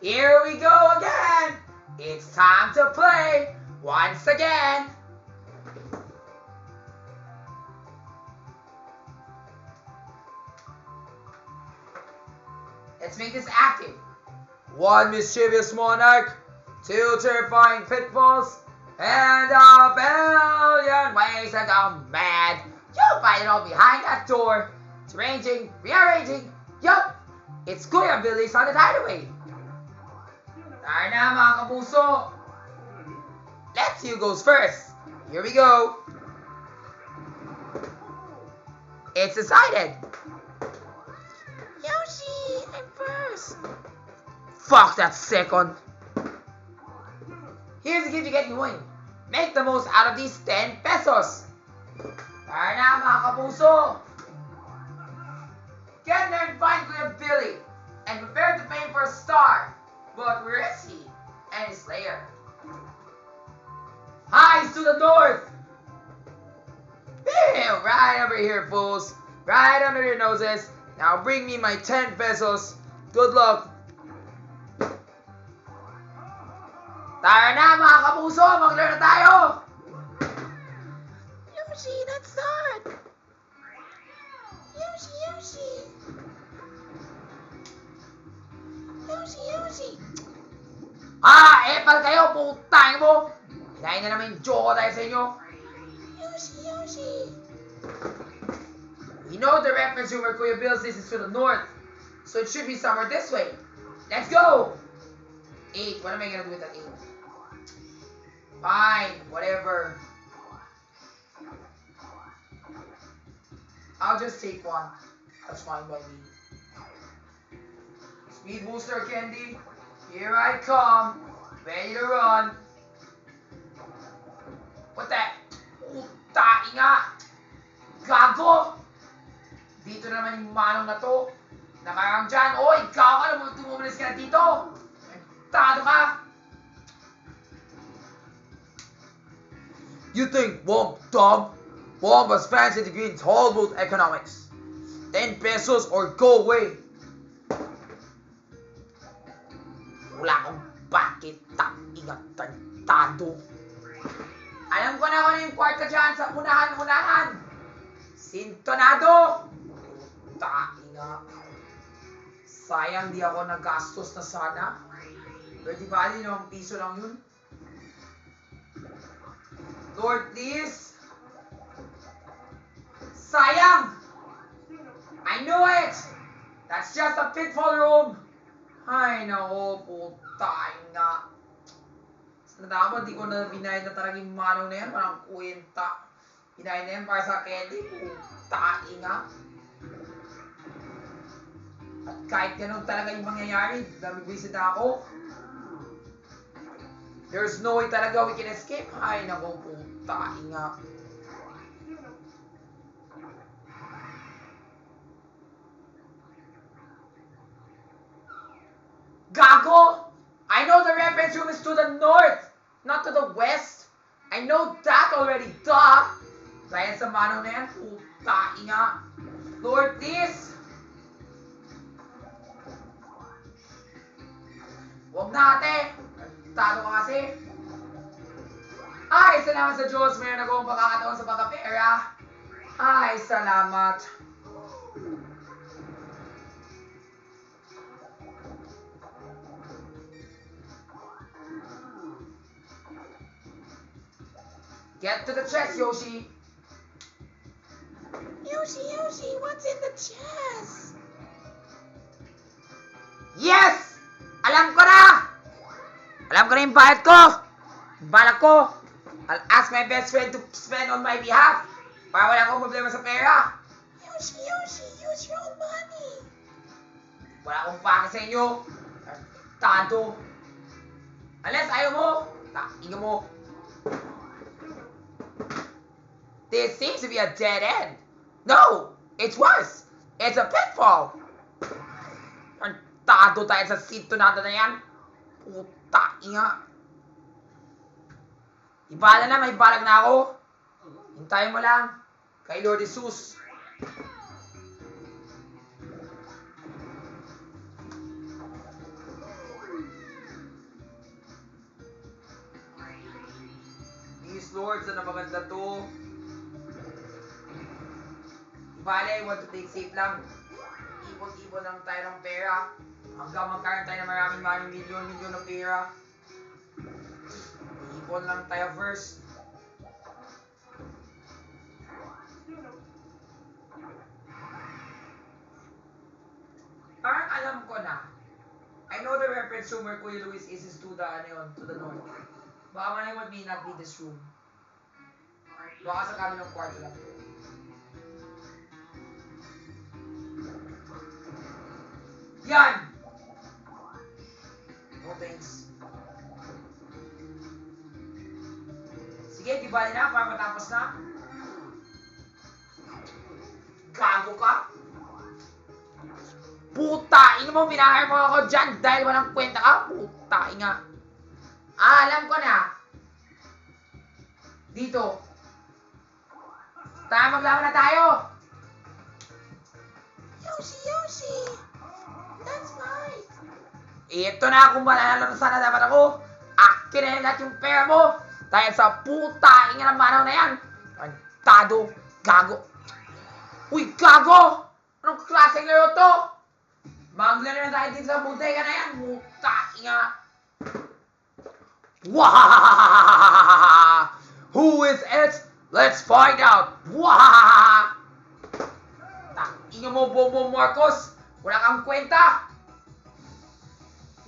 Here we go again. It's time to play once again. Let's make this active. 1 mischievous monarch, 2 terrifying pitfalls, and a billion ways to go mad. You'll find it all behind that door. It's arranging, rearranging. Yup, it's Kuya Billy's on the hideaway. Tara na mga kapuso. Let's see who goes first. Here we go. It's decided. Yoshi, I'm first. Fuck that second. Here's the gift you get in win. Make the most out of these 10 pesos. Tara na mga kapuso. Get there and find Kuya Billy. And prepare to pay for a star. But where is he? And his lair. Eyes to the north. Right over here, fools. Right under your noses. Now bring me my 10 pesos. Good luck. Tara na mga kapuso, maglaro na tayo! Yoshi, let's start! Yoshi! Epal kayo, putang mo! Hinahin na naman yung joke tayo sa inyo. Yoshi! We know the reference room where Kuya Bill's is to the north, so it should be somewhere this way. Let's go! 8. What am I gonna do with that 8? Fine, whatever. I'll just take 1. That's fine by me. Speed booster candy. Here I come. Ready to run. What the? Utai nga. Gago. Dito naman yung manong na to. Nakarang dyan. Oy, ikaw ka na. Tumumalis ka na dito. Tado ka. You think Womp dumb? Womp has fancy degree in Talbot economics. 10 pesos or go away. Wala akong bakit tado. Alam ko na kung ano yung kwarta dyan sa unahan. Sintonado. Tainga. Sayang di ako nagastos na sana. Pero di ba limang piso lang yun? Lord, please. Sayang! I knew it! That's just a pitfall room. Ay, nako, putay nga. Dapat di ko na binayad na talagang manong na yan. Parang kwenta. Binayad na yan para sa candy. Putay nga. At kahit ganun talaga yung mangyayari, nabibwisit ako. There's no way talaga we can escape. Ay, nako, putay nga. Gago! I know the reference room is to the north, not to the west. I know that already, duh! Dahil sa manong na yan, putay nga. Lord, please! Huwag na ate! Tado ka kasi. Ay, salamat sa Diyos. Mayroon akong pagkakataon sa pagkapera. Ay, salamat. Get to the chest, Yoshi. Yoshi, what's in the chest? Yes! Alam ko na! Alam ko na yung bayad ko! Balak ko! I'll ask my best friend to spend on my behalf para wala akong problema sa pera. Yoshi, use your own money. Wala akong pake sa inyo. Tado. Unless ayaw mo, takinga mo. This seems to be a dead end. No! It's worse! It's a pitfall! Tado tayo sa sintonado na yan. Puta nga. Ibala na, may balag na ako. Hintayin mo lang. Kay Lord Jesus. Lord. Sana maganda to. Bale, I want to take safe lang. Ipon-ipon lang tayo ng pera. Hanggang magkaroon tayo ng maraming milyon na pera. Ipon lang tayo first. Parang alam ko na. I know the reference room where Kuya Luis is to the, to the north. Baka man may not be this room. Baka sa kabilang kwarto lang. Yan! No thanks. Sige, di ba na para matapos na? Gago ka? Puta! Ino mo, pinahire mo ako dyan dahil walang kwenta ka? Puta, inga. Alam ko na. Dito. Maglaban na tayo. Yoshi. That's right. Ito na, kung mananalo na sana dapat ako. Akin na lahat yung pera mo. Dahil sa puta, inga ng manaw na yan. Tado, gago. Uy, gago! Anong klaseng laro to? Maglaro na tayo dito sa bodega na yan. Puta, inga. Wahahahaha! Who is it? Let's find out. Wahahaha! Inga mo, Bobo Marcos. Wala kang kwenta.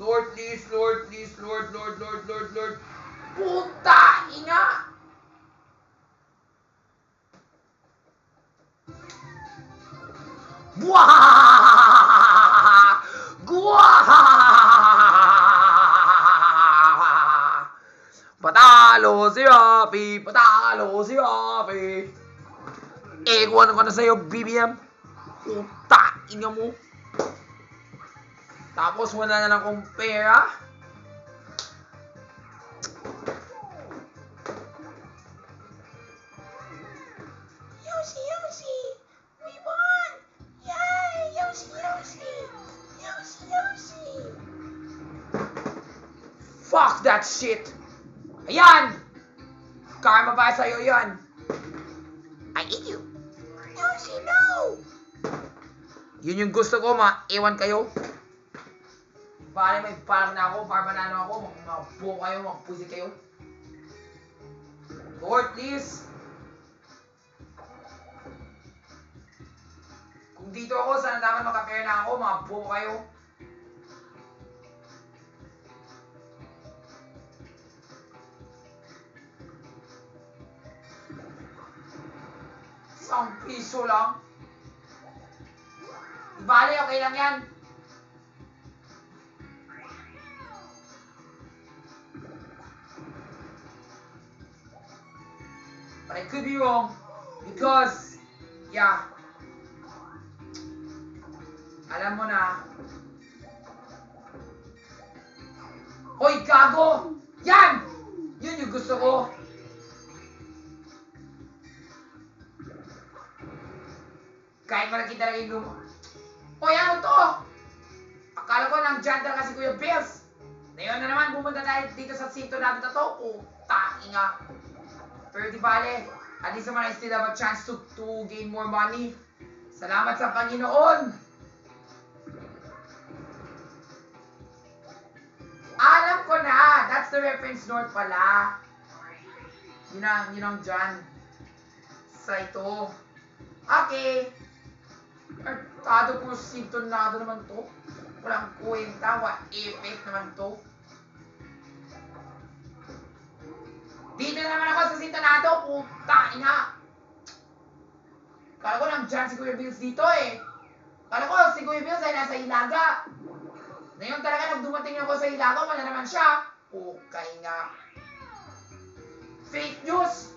Lord, please, Lord. Puta, inga. Wahahahaha! Guahahahaha! Patalo si Rafi! Ewan ko na sa'yo, BBM. Puta, ina mo. Tapos wala na lang akong pera. Yoshi! We won! Yay! Yoshi! Fuck that shit! Ayan! Karma ba sa'yo yan? I eat you! Yoshi, no! Yun yung gusto ko, maiwan kayo. Pare, may parang na ako, para manalo ako, mabuo kayo, magpusit kayo. Lord, please! Kung dito ako, sana dapat makapera na ako, mabuo kayo. Isang piso lang. Bale, okay lang yan. But I could be wrong. Because, yeah. Alam mo na. Hoy, gago! Yan! Yun yung gusto ko. Kahit malaki talaga yung lumo. Hoy, ano to? Akala ko nang jandal kasi Kuya Bills. Ngayon na naman, pumunta tayo dito sa sito natin na to. Taking nga. Pero di bale, at least naman I still have a chance to gain more money. Salamat sa Panginoon. Alam ko na. That's the reference north pala. Yun ang dyan. Sa ito. Okay. Tado po sintonado naman to. Walang kwenta. Effect naman to. Dito naman ako sa sintonado. Puta ina. Kala ko nandyan si Kuya Bills dito eh. Kala ko si Kuya Bills ay nasa Ilaga. Ngayon talaga nag dumating ako sa Ilaga. Wala naman siya. Okay nga. Fake news.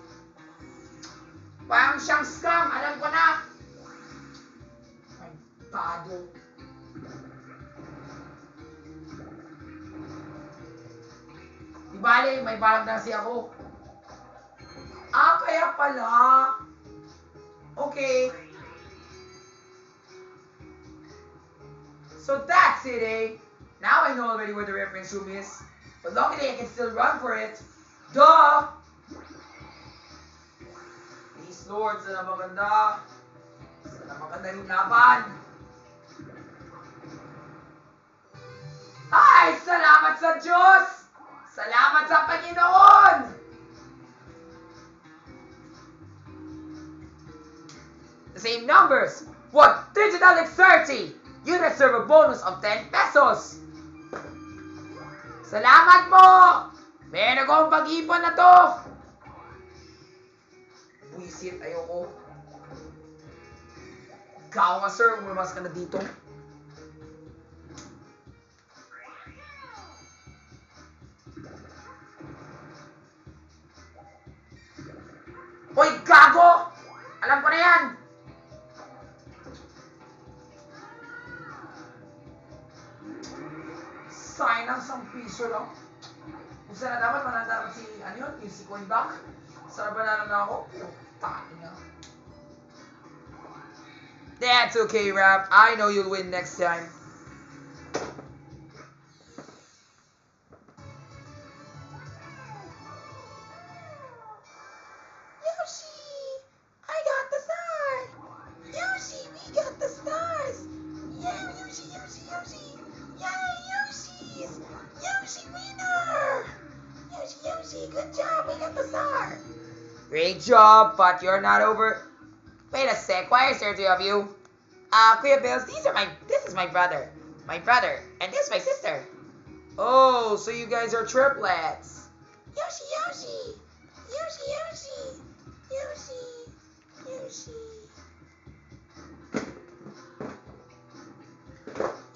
Parang siyang scam. Alam ko na. Ay, tado. Di bale, may balag na si ako. Kaya pala. Okay. So that's it, eh? Now I know already where the reference room is. But luckily I can still run for it. Duh! Please, Lord, sana maganda. Sana maganda yung laban. Ay, salamat sa Diyos! Salamat sa Panginoon! The same numbers. What? Digital like 30. You deserve a bonus of 10 pesos. Salamat po! Meron akong pag-ipon na to. Buisit, ayoko. Ikaw nga, sir. Umamas ka na dito. Hoy, gago! Alam ko na yan! Sign ng 1 piso lang. Kung saan na dapat mananda si, ano yun, yung si Coinback. Sana ba na ako? Takin na. That's okay, Rap. I know you'll win next time. Yoshi! I got the star! Yoshi, we got the stars! Yeah, Yoshi, Yoshi, Yoshi! Yay, Yoshi's! Yoshi winner! Yoshi, Yoshi, good job, we got the star! Great job, but you're not over. Wait a sec, why is there 3 of you? Kuya Bills, this is my brother. My brother, and this is my sister. Oh, so you guys are triplets. Yoshi, Yoshi! Yoshi, Yoshi! Yoshi, Yoshi.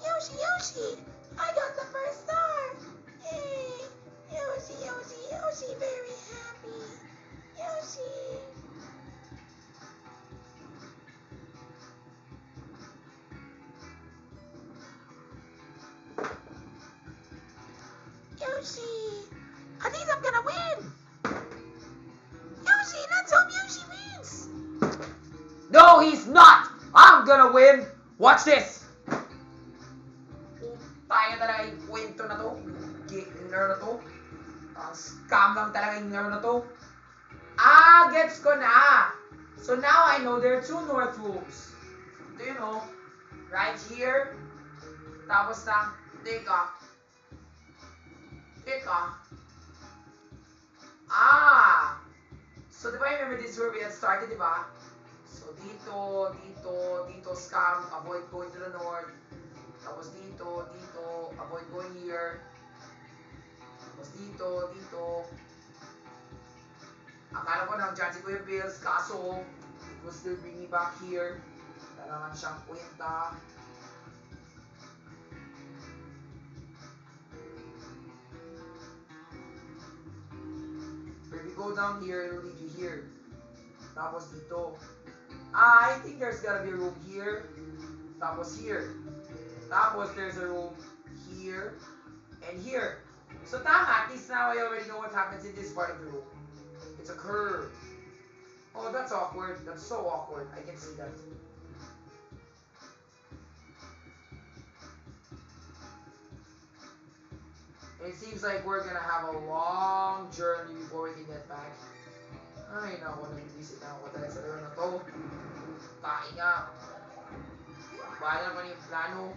Yoshi, Yoshi! I got the first star! Yay! Yoshi, Yoshi, Yoshi, very happy. Yoshi. Yoshi, I think I'm gonna win. Yoshi, let's hope Yoshi wins. No, he's not. I'm gonna win. Watch this. Tayo talaga yung kwento na to. Yung laro na to. Ang scam lang talaga yung laro na to. Gets ko na. So now I know there are 2 north rooms. Do you know? Right here. Tapos na, teka. So di ba you remember this is where we had started, di ba? So dito, scam, avoid going to the north. Tapos dito, avoid going here. Tapos dito. Akala ko nandiyan si Kuya Bills, kaso it will still bring me back here. Kailangan siyang kwenta. If you go down here, it will lead you here. Tapos dito. I think there's gotta be a room here. Tapos here. Tapos there's a room here and here. So tama, at least now I already know what happens in this part of the room. It's a curve. Oh, that's awkward. That's so awkward. I can see that. It seems like we're gonna have a long journey before we can get back. Ay, naku, nag-visit na ako talaga sa laro na to. Kain nga. Bahala naman yung plano.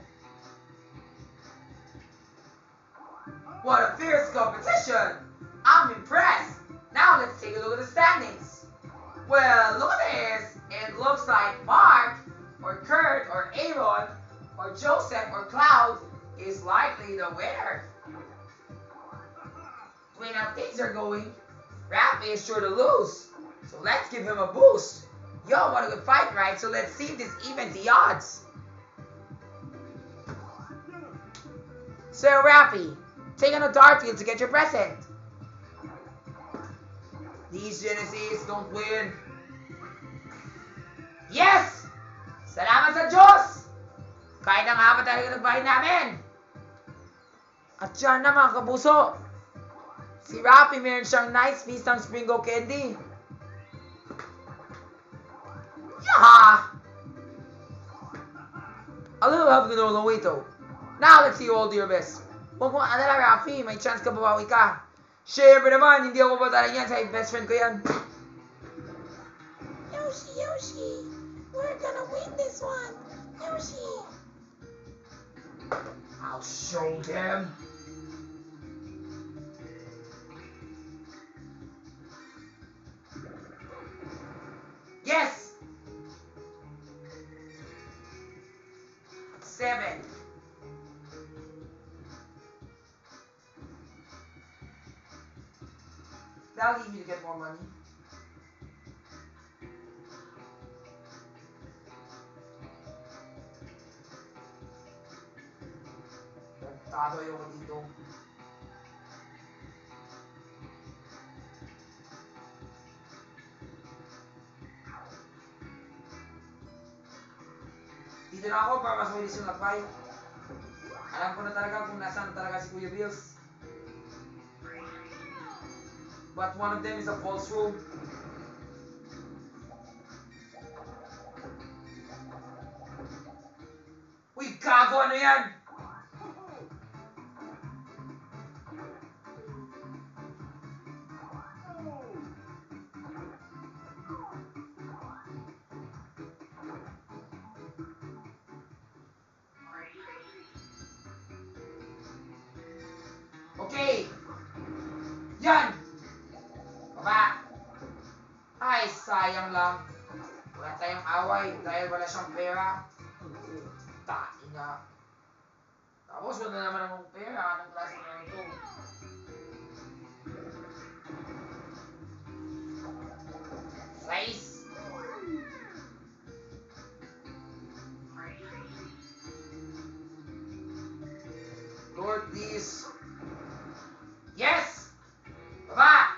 What a fierce competition! I'm impressed! Now let's take a look at the standings. Well, look at this. It looks like Mark, or Kurt, or Aaron, or Joseph, or Cloud is likely the winner. The way now things are going, Rappy is sure to lose. So let's give him a boost. Yo, what a good fight, right? So let's see if this evens the odds. So Rappy, take on a dart field to get your present. These Genesis don't win. Yes! Salamat sa Diyos! Kahit ang haba talaga nagbahay namin. At yan na mga kabuso. Si Rappy meron siyang nice piece ng Springo candy. Yaha! A little help can go a long way though. Now let's see you all do your best. Huwag mong alala, Rappy. May chance ka babawi ka. Siyempre naman, hindi ako patala yan sa best friend ko yan. Yoshi, we're gonna win this one. Yoshi. I'll show them. Yes! 7. That'll leave me to get more money. Tatoy ako dito. Dito na ako para mas mabilis yung lakbay. Alam ko na talaga kung nasaan talaga si Kuya Bills. But one of them is a false room. Uy, gago! Ano yan? Okay. Yan. Baba. Ay, sayang lang. Wala tayong away dahil wala siyang pera. Tain nga. Tapos wala naman akong pera. Anong klase na ito? Slice. Lord, please. Yes! Baba!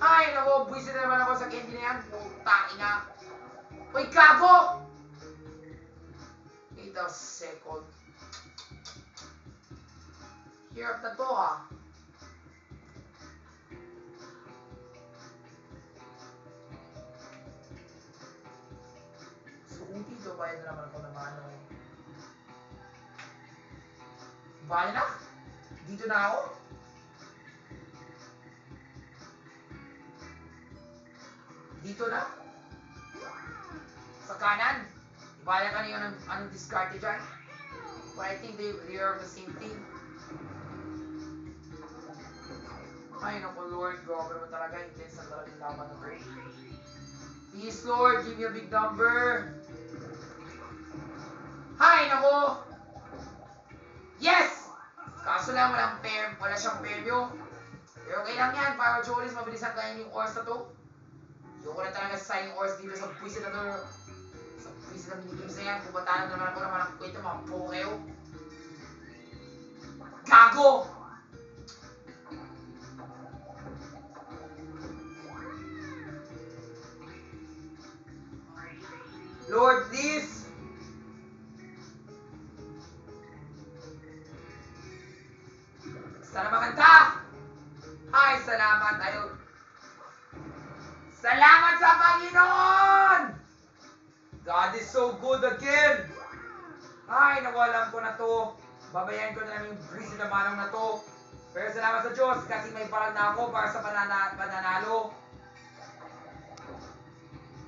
Ay, naku, buwisit na naman ako sa candy na yan. Putang ina. Uy, gago! Wait a second. Hirap na to, ha? So, kung dito, bayad na naman ako ng ano. Bayad na? Dito na ako? Dito na? Sa kanan? Ibaya ka niyo anong discard dyan? But I think they are the same thing. Ay naku Lord, grabe naman talaga. Intense na talaga yung laban na to. Please Lord, give me a big number. Hay naku! Yes! Kaso lang wala siyang premyo. Pero okay lang yan, para Jolis, mabilisan tayo yung ores na to. Ayoko na talaga sa yung ores dito sa puwisit na to. Sa puwisit na minigames na yan. Kubataan naman ako naman ang kwento, mga pokeo. Gago! Lord, please! Sana makanta! Ay, salamat tayo. Salamat sa Panginoon! God is so good again! Ay, nawalan ko na to. Babayan ko na lang yung greasy na manong na to. Pero salamat sa Diyos kasi may parang na ako para sa pananalo.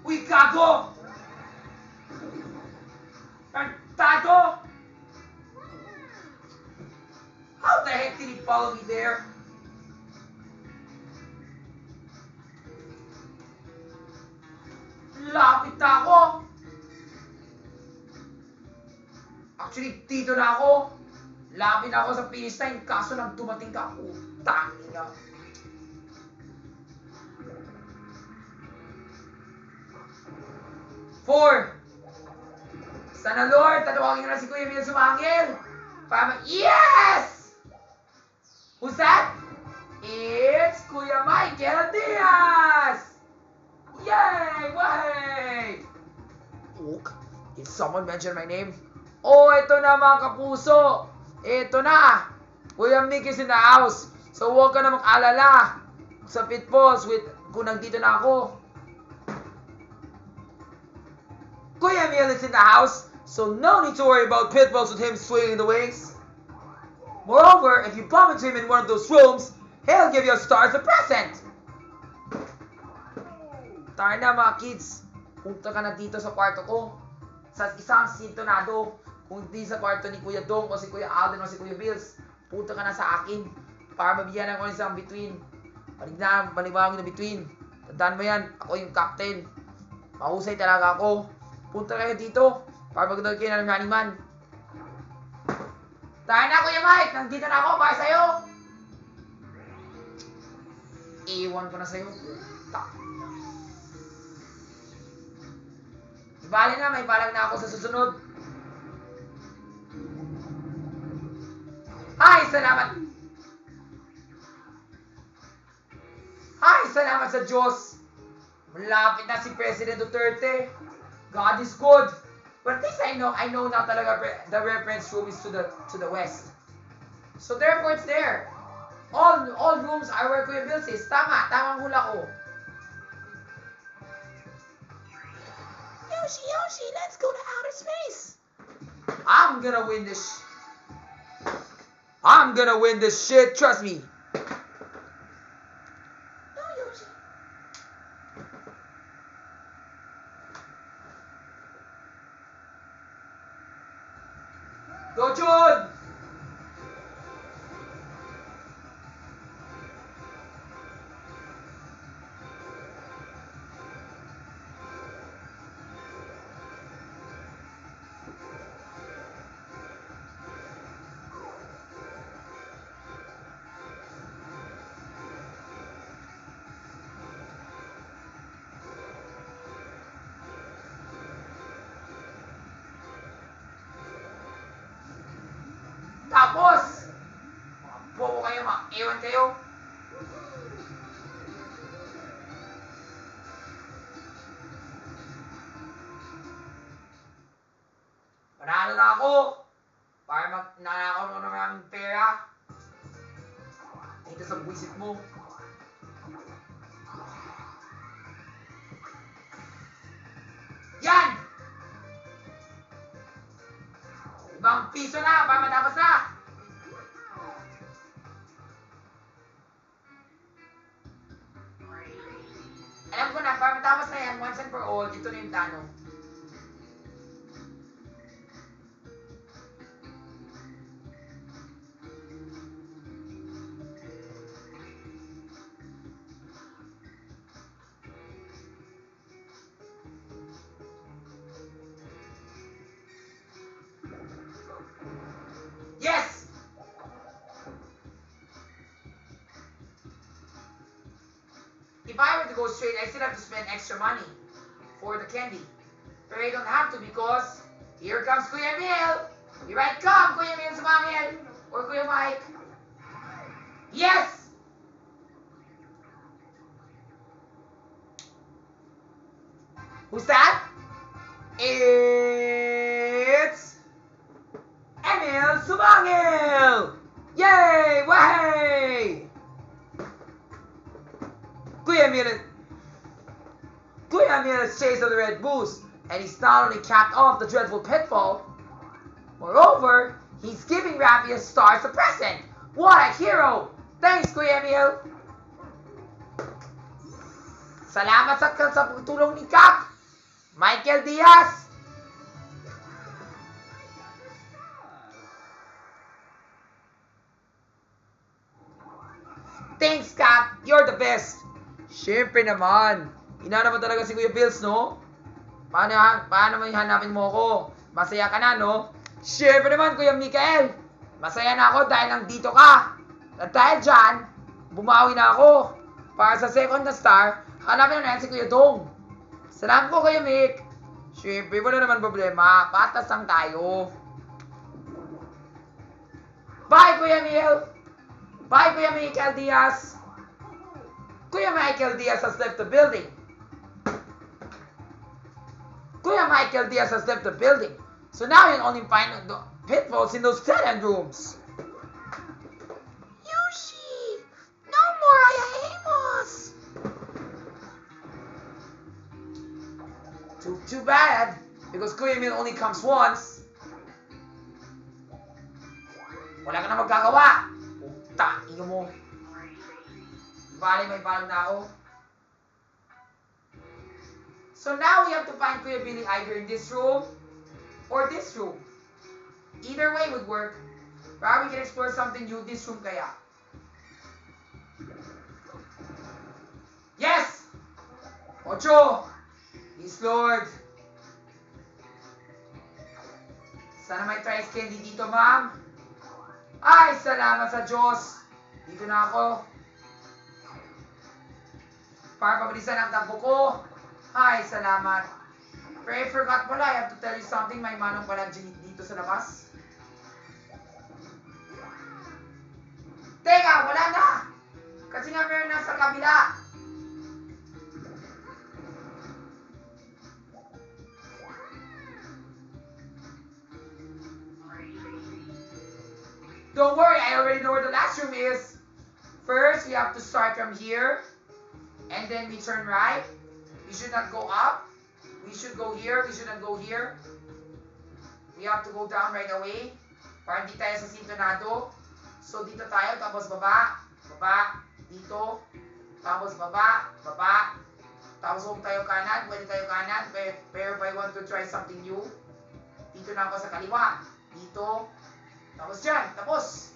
Uy, gago! Tartado! How the heck did he follow me there? Lapit na ako! Actually, dito na ako. Lapit na ako sa finish line, kaso nang dumating ka. Utang ina. Four. Sana Lord, tatawagin na si Kuya Mil Sumangil. Yes! Who's that? It's Kuya Michael Diaz! Yay! Way! Did someone mention my name? Oh, ito na mga kapuso. Ito na. Kuya Mick is in the house. So huwag ka na mag-alala sa pitballs kung nandito na ako. Kuya Mill is in the house. So no need to worry about pitballs with him swinging the wings. Moreover, if you bump into him in one of those rooms, he'll give you a star as a present. Tayo na mga kids. Punta ka na dito sa kwarto ko. Sa isang sintonado. Kung hindi sa kwarto ni Kuya Dong o si Kuya Alden o si Kuya Bills, punta ka na sa akin. Para mabigyan ako ng isang between. Maliwanag na between. Tandaan mo yan, ako yung captain. Mahusay talaga ako. Punta kayo dito. Para magdagdag kayo ng running man. Tayo na Kuya Mike, nandito na ako para sa'yo. Iiwan ko na sa'yo. Bali na, may balag na ako sa susunod. Ay, salamat! Ay, salamat sa Diyos! Malapit na si President Duterte. God is good. But at least I know now talaga the reference room is to the west. So therefore it's there. All rooms are where Kuya Bills is. Tamang hula ko. Yoshi, let's go to outer space. I'm gonna win this shit, trust me. No, Yoshi. Go, Jun! Tapos, bobo kayo, iwan kayo. Panalo na ako. Para nanakaw mo ng aming pera. Dito sa buwisit mo. Yan! Ibang piso na, para matapos na! Alam ko na, para matapos na yan, once and for all, ito na yung plano. Yes! If I were to go straight, I still have to spend extra money for the candy. But I don't have to because here comes Kuya Emil! Here I come, Kuya Emil Sumangil! Or Kuya Mike. Yes! Who's that? It's Emil Sumangil! Yay! Way! Kuya Emil has chased of the Red Boost, and he's not only capped off the dreadful pitfall, moreover, he's giving Rappy a star as a present. What a hero! Thanks, Kuya Emil! Salamat sa pagtulong ni Cap! Michael Diaz! Thanks, Cap! You're the best! Siyempre naman! Inana mo talaga si Kuya Bills, no? Paano mo hanapin mo ako? Masaya ka na, no? Siyempre naman, Kuya Mikael! Masaya na ako dahil nandito ka! At dahil dyan, bumawi na ako! Para sa second na star, hanapin na si Kuya Dong! Salamat po, Kuya Mick! Siyempre, wala naman problema. Patas lang tayo. Bye, Kuya Mil! Bye, Kuya Michael Diaz! Kuya Michael Diaz has left the building. Kuya Michael Diaz has left the building. So now you can only find the pitfalls in those dead-end rooms. Yoshi! No more Amos! Too bad. Because Kuya Mil only comes once. Wala ka na magagawa. Puta, ino mo. Bali, may balag na ako. So now we have to find Kuya Billy either in this room or this room. Either way would work. Para we can explore something new. This room kaya. Yes! Ocho! Yes, Lord. Sana may tries candy dito, ma'am. Ay, salamat sa Diyos. Dito na ako. Para pabilisan ang takbo ko. Ay, salamat. Pero I forgot pala, I have to tell you something. May manong pala dito sa labas. Teka, wala na. Kasi nga meron na sa kabila. Don't worry, I already know where the last room is. First, we have to start from here. And then we turn right. We should not go up. We should go here. We should not go here. We have to go down right away. Para hindi tayo sa sintonado. So, dito tayo. Tapos baba. Baba. Dito. Tapos baba. Baba. Tapos huwag tayo kanan. Pwede tayo kanan. Pero if I want to try something new, dito na ako sa kaliwa. Dito. Tapos dyan. Tapos.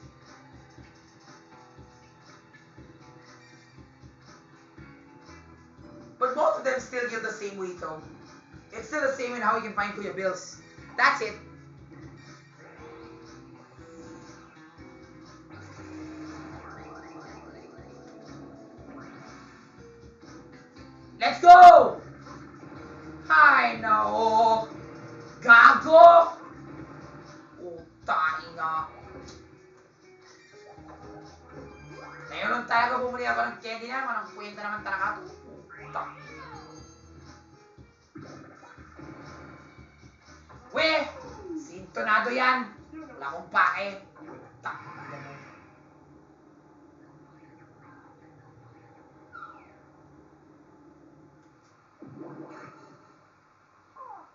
But both of them still give the same way though. It's still the same in how you can find Kuya Bills. That's it. Let's go! Ay, no. Gago! Tayo nga. Ngayon lang talaga bumuli ako ng candy na. Manang kwenta naman talaga ito. Puta. Weh! Sintonado yan. Wala akong pake. Puta.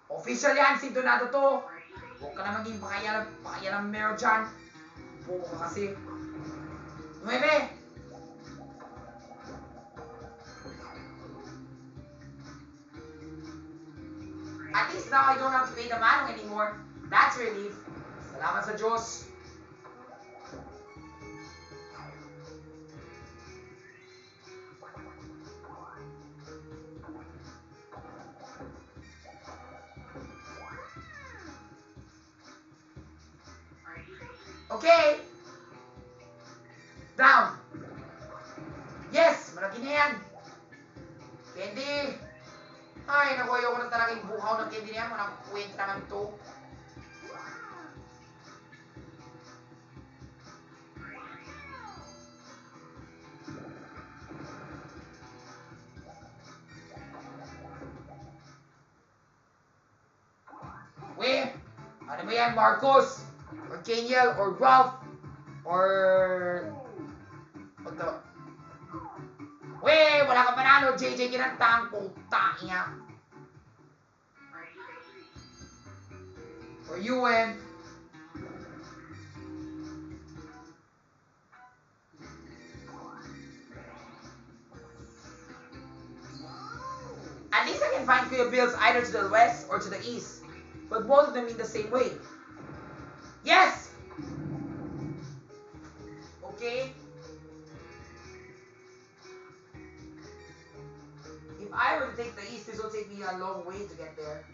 Official yan. Sintonado to. Huwag ka na maging pakayalang meron dyan. Buko ka kasi. 9. At least now I don't have to pay the manong anymore. That's relief. Salamat sa Diyos. Okay. Down. Yes, malaki na yan. Candy. Ay, naku, ayoko na talaga yung bukaw ng candy na yan. Manang kwenta naman ito. Weh, ano ba yan, Marcos? Or Kaniel, or Ralph, or... Weh, wala ka panalo, JJ Kinantang, putang niya. Or UN. At least I can find Kuya Bills either to the west or to the east. But both of them mean the same way. Yes! Okay. If I were to take the east, this will take me a long way to get there.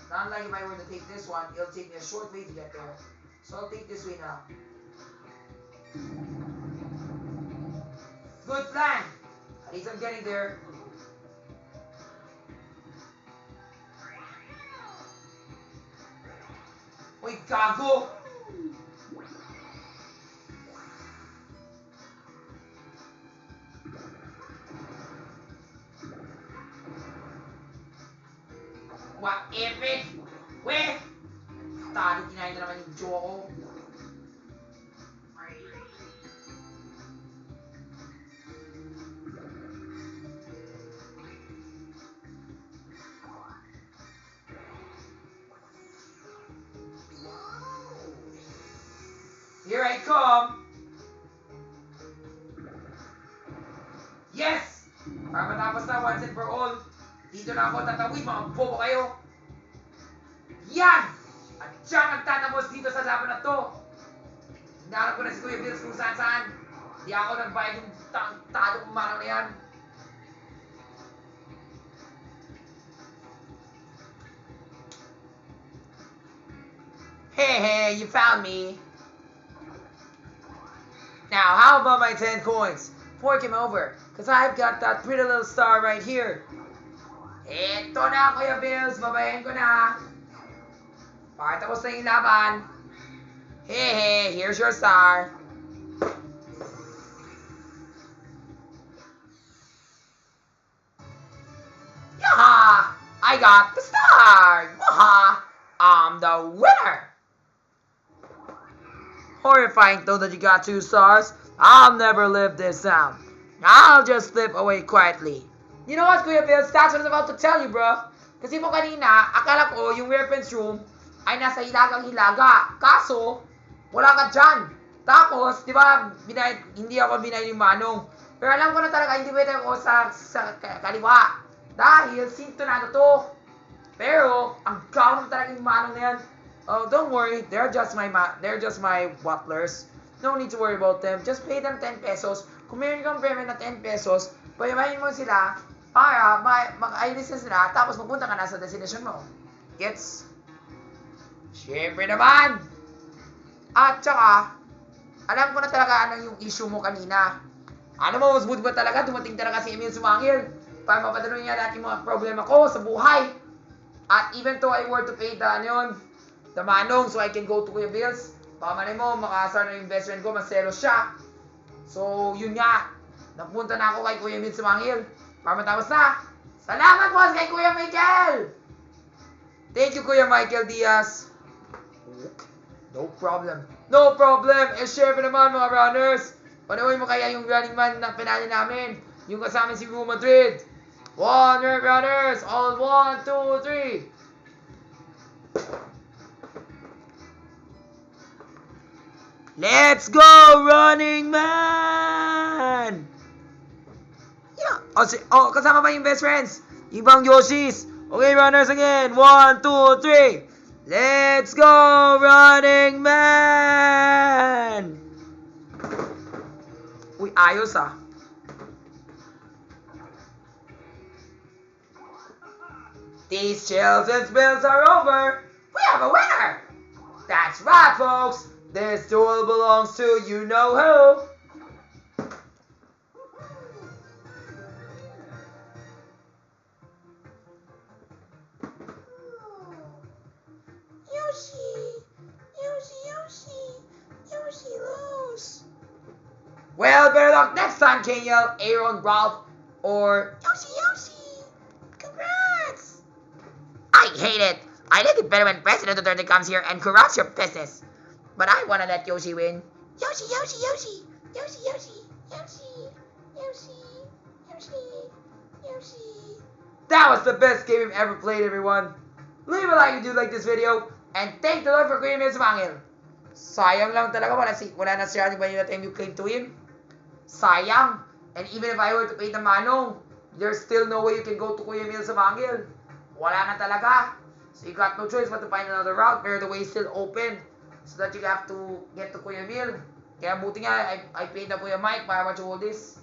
Not like if I were to take this one, it'll take me a short way to get there. So I'll take this way now. Good plan. At least I'm getting there. Uy, gago! What epic! Weh! Talo, kinain na naman yung joke ko. Here I come! Yes! Para matapos na once and for all. Dito na ako tatawid, mga bobo kayo. Yan! At siya nagtatapos dito sa laban na to. Hinahanap ko na si Kuya Bills kung saan. Di ako nagbayad yung tadong umarang na yan. Hey, you found me. Now, how about my 10 coins? Fork him over, because I've got that pretty little star right here. Ito na, Kuya Bills. Babayin ko na. Pakitapos na yung laban. Hey, here's your star. Yaha! I got the star! Waha! I'm the winner! Horrifying though that you got 2 stars. I'll never live this down. I'll just slip away quietly. You know what, Kuya Bills? That's what I was about to tell you, bro. Kasi mo kanina, akala ko yung weapons room ay nasa hilagang-hilaga. Kaso, wala ka dyan. Tapos, di ba, hindi ako binay ni Manong. Pero alam ko na talaga, hindi pwede ako sa kaliwa. Dahil, sintonado to. Pero, ang gawin talaga yung Manong na yan. Oh, don't worry, they're just my butlers. No need to worry about them. Just pay them 10 pesos. Kung meron kang payment na 10 pesos, payamahin mo sila para mag-ayos na sila, tapos magpunta ka na sa destination mo. Gets? Siyempre naman! At saka, alam ko na talaga anong yung issue mo kanina. Ano mo, mas buti ba talaga? Dumating talaga si Emil Sumangil para mapadalo niya lahat yung mga problema ko sa buhay. At even though I were to pay the Manong, so I can go to Kuya Bills, pamanay mo, makasar na yung best friend ko, maselos siya. So, yun nga. Napunta na ako kay Kuya Emil Sumangil para matapos na. Salamat po kay Kuya Michael! Thank you, Kuya Michael Diaz. No problem. No problem! Eh, syempre naman, mga runners. Panoorin mo kaya yung running man na pinali namin. Yung kasama si Real Madrid. 1 runners! All 1, 2, 3. Let's go, running man! Yeah. Kasama ba yung best friends? Yung bang Yoshis? Okay, runners again. 1, 2, 3. Let's go, running man! Uy, ayos ah. These chills and spills are over. We have a winner! That's right, folks. This duel belongs to you know who. Yoshi lose. Well, better luck next time, Keniel, Aaron, Ralph, or Yoshi. Congrats. I hate it. I like it better when President Duterte comes here and corrupts your business. But I want to let Yoshi win. Yoshi. That was the best game we've ever played, everyone. Leave a like if you like this video. And thank the Lord for Kuya Emil Sumangil. Sayang lang talaga, wala na si Running Manila time you claim to him. Sayang. And even if I were to pay the Manong, there's still no way you can go to Kuya Emil Sumangil. Wala na talaga. So you got no choice but to find another route where the way is still open. So that you have to get to Kuya Emil. Kaya buti nga, I paid na Kuya Mike para watch all this.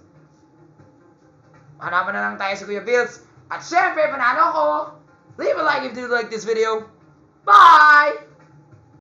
Hanapan na lang tayo sa Kuya Bills. At syempre, panalo ko. Leave a like if you like this video. Bye!